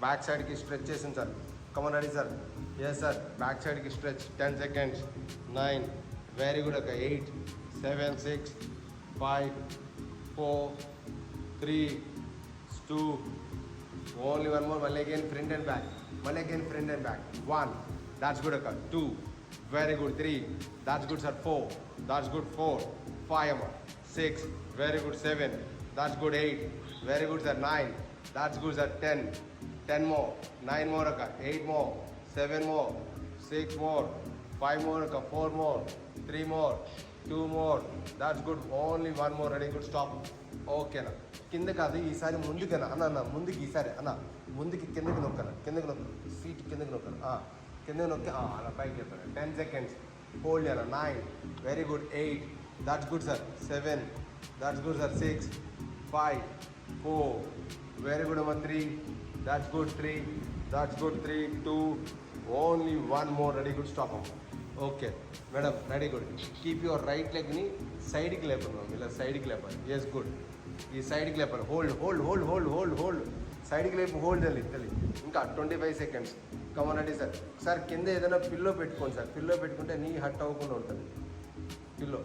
Back సైడ్కి stretch చేసింది sir. Come on ready sir. Yes sir, back సైడ్కి స్ట్రెచ్ 10 seconds. 9, వెరీ గుడ్ అక్క. 8, 7, 6, 5, 4, 3, 2, only one more. మళ్ళీ again front and back, మళ్ళీ again front and back. 1, that's good అక్క. 2, very good. 3, that's good sir. 4, that's good. 4, 5 అమ్మ. 6, very good. 7, that's good. 8, very good sir. 9, that's good sir. 10 more. 9 more akka. 8 more. 7 more. 6 more. 5 more akka. 4 more. 3 more. 2 more. That's good. Only 1 more. Ready? Good. Stop. Okay అన్న. కింద కాదు ఈసారి ముందుకన్నా అన్న ముందుకి. ఈసారి అన్న ముందుకి కిందకి నొక్కన. కిందకి నొక్క. సీట్ కిందకి నొక్కన. కిందకి నొక్కి అలా పైకి చెప్తాను. 10 seconds. హోల్డ్ అన్న. 9, very good. 8, that's good sir. 7, that's good sir. 6, 5, 4, very good అమ్మ. 3, that's good. 3, that's good. 3, 2, only 1 more. Ready? Good. Stop అమ్మ. Okay madam, ready. Good. Keep your right లెగ్ని సైడ్కి లేపాలి మ్యామ్. ఇలా సైడ్కి లేపాలి. Yes good. ఈ సైడ్కి లేపాలి. Hold hold hold hold hold hold సైడ్కి లేపు. హోల్డ్ తెలియదు. ఇంకా 25 seconds. Come on ready sir. Sir కింద ఏదైనా పిల్లో పెట్టుకోండి సార్. పిల్లో పెట్టుకుంటే నీ హట్ అవ్వకుండా ఉంటుంది pillow.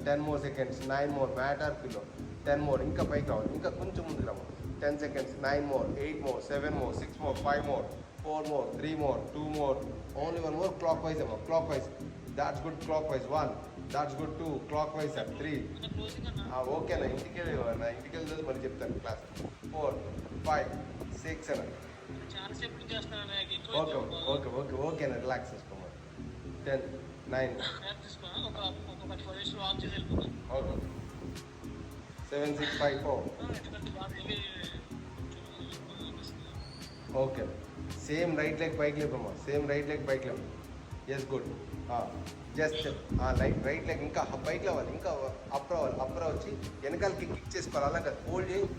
10 more seconds. 9 more. Mat or pillow. 10 more. ఇంకా పైకి కావాలి. ఇంకా కొంచెం ముందుకు రావాలి. 10 seconds. 9 more. 8 more. 7 more. 6 more. 5 more. 4 more. 3 more. 2 more. Only 1 more. Clockwise అమ్మ. Clockwise. That's good. Clockwise. 1, that's good. 2, clockwise. 3. Okay అన్న. ఇంటికి వెళ్తుంది మరి చెప్తాను క్లాస్. 4, 5, 6 అన్న. ఓకే ఓకే ఓకే ఓకే అన్న. రిలాక్స్ చేసుకోమని. 10, 9, okay. 7, 6, 5, 4. Okay. Same right leg పైకి లేపమ్మా. సేమ్ రైట్ లెగ్ పైకి లేపు. Yes good. Just right leg ఇంకా పైకి లేవాలి. ఇంకా అప్ రావాలి. అప్ వచ్చి వెనకాలకి కిక్ చేసుకోవాలి. అలా కాదు.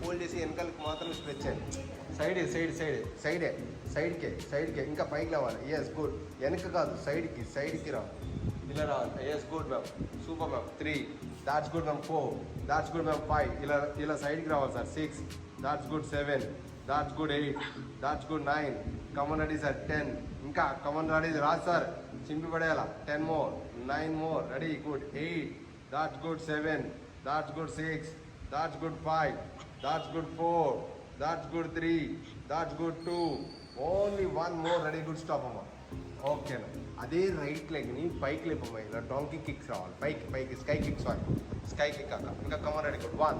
ఫోల్డ్ చేసి వెనకాలకి మాత్రం స్ట్రెచ్ చేయండి. సైడ్కే ఇంకా పైకి లేవాలి. Yes good. వెనక కాదు, సైడ్కి రావాలి. ఇలా రావాలి. Yes good ma'am. Super ma'am. 3, that's good ma'am. 4, that's good ma'am. 5, ఇలా సైడ్కి రావాలి sir. 6, that's good. 7, that's good. 8, that's good. 9, come on ready sir. 10, ఇంకా కమన్ రెడీ రాదు సార్. చింపి పడేయాలా. 10 more. 9 more. Ready. Good. 8, that's good. 7, that's good. 6, that's good. 5, that's good. 4, that's good. 3, that's good. 2, only 1 more. Ready. Good. Stop అమ్మా. Okay అన్న. అదే right లెగ్ని పైకి లేపమ్మా. ఇలా donkey kicks రావాలి. పైకి స్కై కిక్స్ రావాలి. స్కై కిక్ అక్క. ఇంకా come on ready. Good. 1,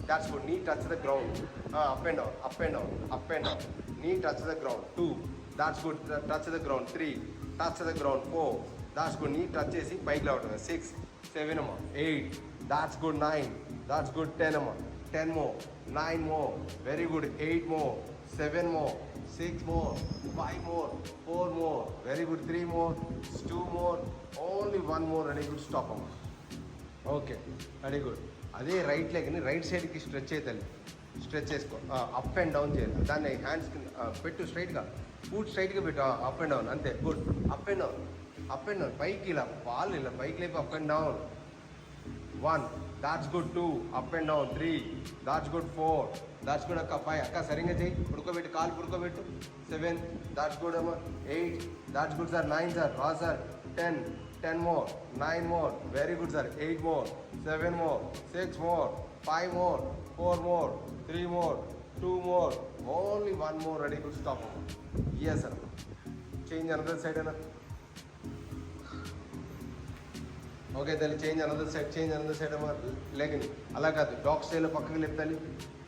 that's good. Knee touch the ground. Up and down, up and down, up and down. Knee touch the ground. 2, that's good. Touch the ground. 3, touch the ground. 4, that's good. Knee touch చేసి పైకి రావటం. 6, 7 అమ్మా. 8, that's good. 9, that's good. 10 అమ్మా. 10 more. 9 more. Very good. 8 more. 7 more. 6 more. 5 more. 4 more. Very good. 3 more. 2 more. Only 1 more. Ready? Good. Stop అమ్మా. Okay, very good. అదే right లెగ్ని right సైడ్కి stretch అవుతుంది. Stretch చేసుకో. అప్ అండ్ డౌన్ చేయాలి. దాన్ని hands పెట్టు. స్ట్రైట్గా ఫుట్ స్ట్రైట్గా పెట్టు. Up and down. అంతే. గుడ్. Up and down. పైకి ఇలా బాల్ ఇలా పైకి లేపి. Up and down. 1, that's good. 2, up and down. 3, that's good. 4, that's good అక్క. 5 అక్క సరిగ్గా చేయి. పుడుకోబెట్టు. కాలు పుడుకోబెట్టు. 7, దాట్స్ గుడ్ అమ్మా. 8, దాట్స్ గుడ్ సార్. 9 సార్. రా sir. 10 more. 9 more. Very good sir. 8 more. 7 more. 6 more. 5 more. 4 more. 3 more. 2 more. Only 1 more. Ready? Good. Stop. Yes sir. Change another side. Okay, then change another side. Leg ni. Ala kaadu. Dog style pakkaki leptali.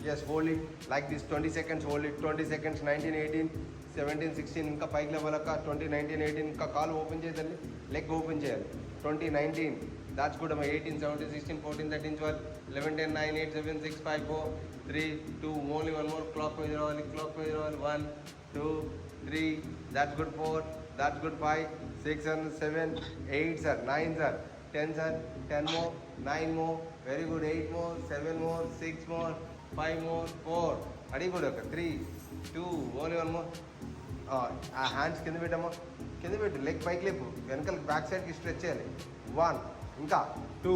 Yes, hold it like this. 20 seconds. Hold it. 20 seconds. 19, 18, 17, 16. ఇంకా పైకి level అక్క. 20, 19, 18. ఇంకా కాలు open చేయాలి. Leg open చేయాలి. 20, 19. That's good అమ్మా. 18, 17, 16, 14, 13, 12, 11, 10, 9, 8, 7, 6, 5, 4, 3, 2. Only 1 more. Clock wise రావాలి. 1, 2, 3. That's good. 4, that's good. 5, 6, 7, 8 sir. 9 sir. 10 sir. 10 more. 9 more. Very good. 8 more. 7 more. 6 more. 5 more. 4. అడి కూడా ఒక 3, 2. Only 1 more. ఆ హ్యాండ్స్ కింద పెట్టమ్మా. కింద పెట్టు. లెగ్ పైకి లేపు. వెనకాలకి బ్యాక్ సైడ్కి స్ట్రెచ్ చేయాలి. 1, ఇంకా 2,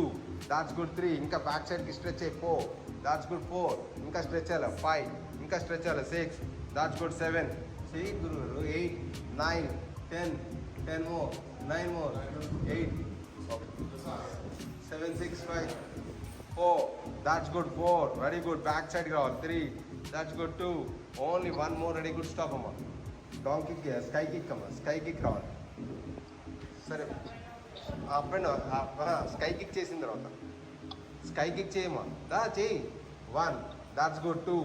దాట్స్ గుడ్. 3, ఇంకా బ్యాక్ సైడ్కి స్ట్రెచ్ చేయి. 4, దాట్స్ గుడ్. 4, ఇంకా స్ట్రెచ్ చేయాలి. 5, ఇంకా స్ట్రెచ్ చేయాలి. 6, that's good 7 see Guru 8 9 10 10 more 9 more 8 okay 7 6 5 4 that's good 4 very good back side రావాలి 3 that's good 2 only one more very good stop అమ్మా donkey sky kick అమ్మా sky kick రావాలి సరే అప్ అండ్ స్కై కిక్ చేసిన తర్వాత sky kick చేయమా దా చేయి 1 that's good 2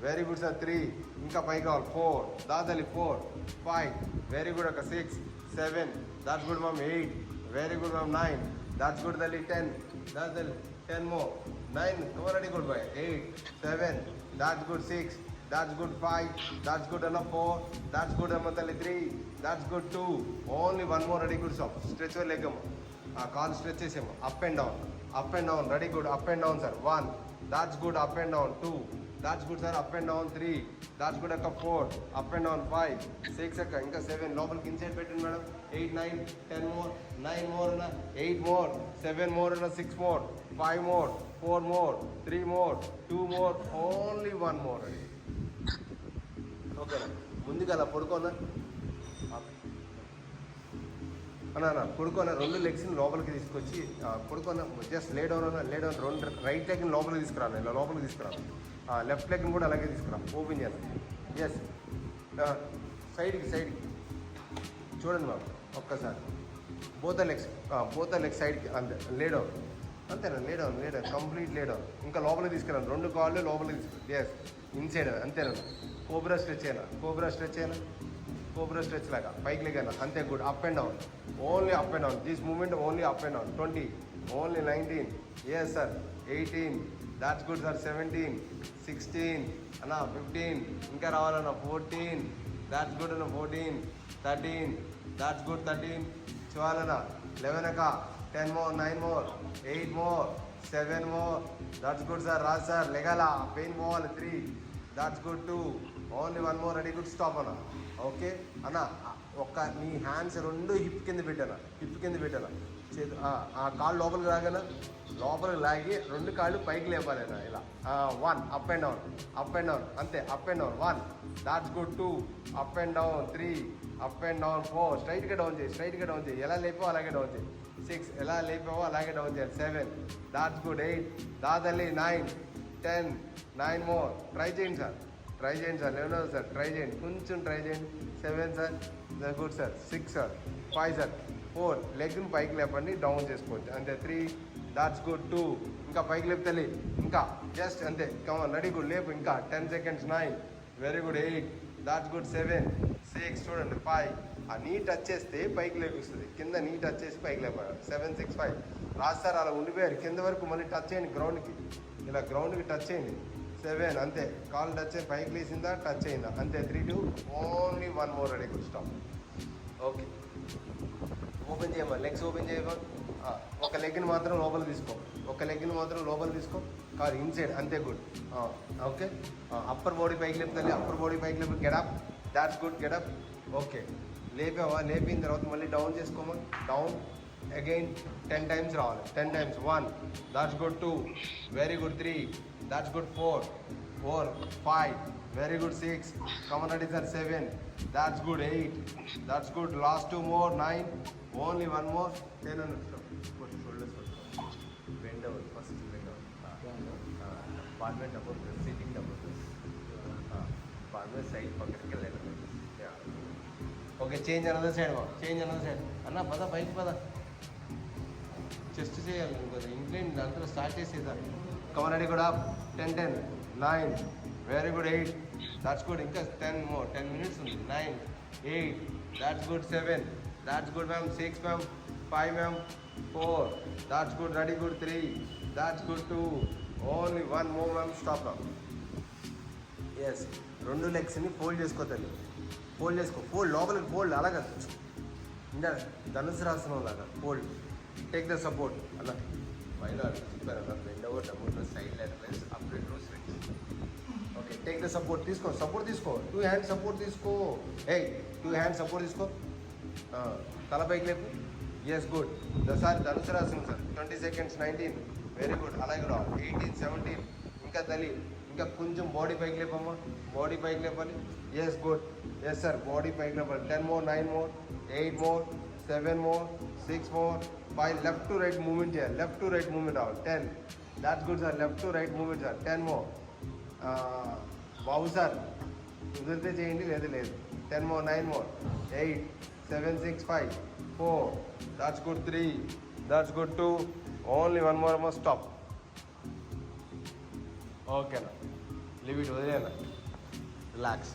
very good sir 3 ఇంకా పైకి కావాలి 4 దాదలి 4 5 వెరీ గుడ్ ఒక 6 7 that's good ma'am 8 very good ma'am 9 that's good దలి 10 దాదలి 10 more 9 already good boy 8 7 that's good 6 that's good 5 that's good enough 4 that's good enough 3 that's good 2 only one more ready good stop stretch your leg ఆ కాల్ stretch చేసేమో up and down ready good up and down sir 1 that's good up and down 2 that's good sir up and down 3 that's good అక్క 4 up and down 5 6 అక్క ఇంకా 7 లోపలికి inside పెట్టండి madam 8 9 10 more 9 more 8 more 7 more 6 more 5 more 4 more 3 more 2 more only 1 more ready ఓకేనా ముందుగా అలా పడుకోనా అన్నా పడుకోన రెండు లెగ్స్ని లోపలికి తీసుకొచ్చి పడుకోన జస్ట్ లే డౌన్ రెండు రైట్ లెగ్ని లోపలికి తీసుకురాను ఇలా లోపలికి తీసుకురాను లెఫ్ట్ లెగ్ని కూడా అలాగే తీసుకురా ఓపెన్ చేయాలి ఎస్ సైడ్కి చూడండి మ్యామ్ ఒక్కసారి బోత్ లెగ్స్ సైడ్కి అంతే లే డౌన్ అంతేనా lay down complete lay down ఇంకా లోపలికి తీసుకురాను రెండు కాళ్ళు లోపలికి తీసుకురా ఎస్ ఇన్సైడ్ అంతేనా కోబ్రా స్ట్రెచ్ అయినా కోబ్రా స్ట్రెచ్ లాగా పైకి లేకైనా అంతే good up and down only up and down this movement only up and down 20 only 19 yes sir 18 that's good sir 17 16 అన్నా 15 ఇంకా రావాలన్నా 14 దాట్స్ గుడ్ అన్న 14 13 దాట్స్ గుడ్ 13 చూడాలన్నా 11 అక్క 10 more 9 more 8 more 7 more that's good sir Raj sir లెగాల pain పోవాలి 3 that's good 2 only 1 more ready good stop అన్న okay అన్న ఒక్క నీ హ్యాండ్స్ రెండు హిప్ కింద పెట్టాను చేతు ఆ కాళ్ళు లోపలికి లోపలికి లాగి రెండు కాళ్ళు పైకి లేపాలన్నా ఇలా 1 అప్ అండ్ డౌన్ అంతే up and down 1 that's good 2 up and down 3 up and down 4 స్ట్రైట్గా డౌన్ చేయి ఎలా లేపావో అలాగే డౌన్ చేయి 6 ఎలా లేపావో అలాగే డౌన్ చేయాలి 7 దాట్స్ గుడ్ 8 దాదల్లి 9 10 9 మోర్ ట్రై చేయండి సార్ 11 సార్ ట్రై చేయండి కొంచెం ట్రై చేయండి 7 sir good sir 6 sir 5 sir 4 లెగ్ని పైకి లేపండి డౌన్ చేసుకోవచ్చు అంతే 3 దాట్స్ గుడ్ 2 ఇంకా పైకి లేపుతలే ఇంకా జస్ట్ అంతే కమన్ రెడీ గుడ్ లేపు ఇంకా 10 seconds 9 very good 8 that's good 7 6 చూడండి 5 ఆ నీ టచ్ చేస్తే పైకి లేపిస్తుంది కింద నీ టచ్ చేసి పైకి లేపాలి 7 6 5 రాస్తారు అలా ఉండిపోయారు కింద వరకు మళ్ళీ టచ్ చేయండి గ్రౌండ్కి ఇలా గ్రౌండ్కి టచ్ చేయండి 7 అంతే కాల్ టచ్ అయ్యి పైకి లేసిందా టచ్ అయిందా అంతే 3 2 only 1 more ready good stop okay open చేయమా లెగ్స్ ఓపెన్ చేయమా ఒక లెగ్ని మాత్రం లోపల తీసుకో కాదు ఇన్సైడ్ అంతే గుడ్ ఓకే అప్పర్ బాడీ పైకి లేపు get up that's good get up okay లేపిన తర్వాత మళ్ళీ డౌన్ చేసుకోమా డౌన్ అగైన్ 10 టైమ్స్ రావాలి 10 times 1 that's good 2 very good 3 that's good 4 5 very good 6 come on ready sir 7 that's good 8 that's good last 2 more 9 only 1 more 10 and put shoulders bend over first bend over parliament above the sitting above this parliament side pocket ke le yeah okay change another side anna pada bike pada chest cheyali inko incline antara start cheseda come on ready good up 10 10 9 very good 8 that's good ఇంకా 10 more 10 minutes ఉంది 9 8 that's good 7 that's good ma'am 6 ma'am 5 ma'am 4 that's good ready good 3 that's good 2 only 1 more ma'am stop now yes రెండు లెగ్స్ని fold చేసుకోవాలి fold లోపలికి fold అలాగా ఇంకా ధనుసు రాసనం లాగా fold take the support అలా పైన చెప్పారన్న bend over double side letters up and down stretch okay take the support తీసుకో 2 హ్యాండ్ సపోర్ట్ తీసుకో 2 హ్యాండ్ సపోర్ట్ తీసుకో తల పైకి లేపు ఎస్ గుడ్ సార్ ధనుసు రాసిన సార్ 20 సెకండ్స్ 19 వెరీ గుడ్ అలాగే 18 17 ఇంకా తల్లి ఇంకా కొంచెం బాడీ పైకి లేపమ్మా, బాడీ పైకి లేపాలి. Yes good, yes sir, body పైకి లేపాలి. 10 more, 9 more, 8 more, 7 more, 6 more, 5. Left to right movement చేయాలి, లెఫ్ట్ టు రైట్ మూవ్మెంట్ రావాలి. 10. That's good sir, left to right movement sir. 10 more. Babu sir కుదిరితే చేయండి, లేదు లేదు. 10 more, 9 more, 8, 7, 6, 5, 4. That's good. 3. That's good. 2. Only 1 more, stop. ఓకేనా, live it, వదిలేనా, relax.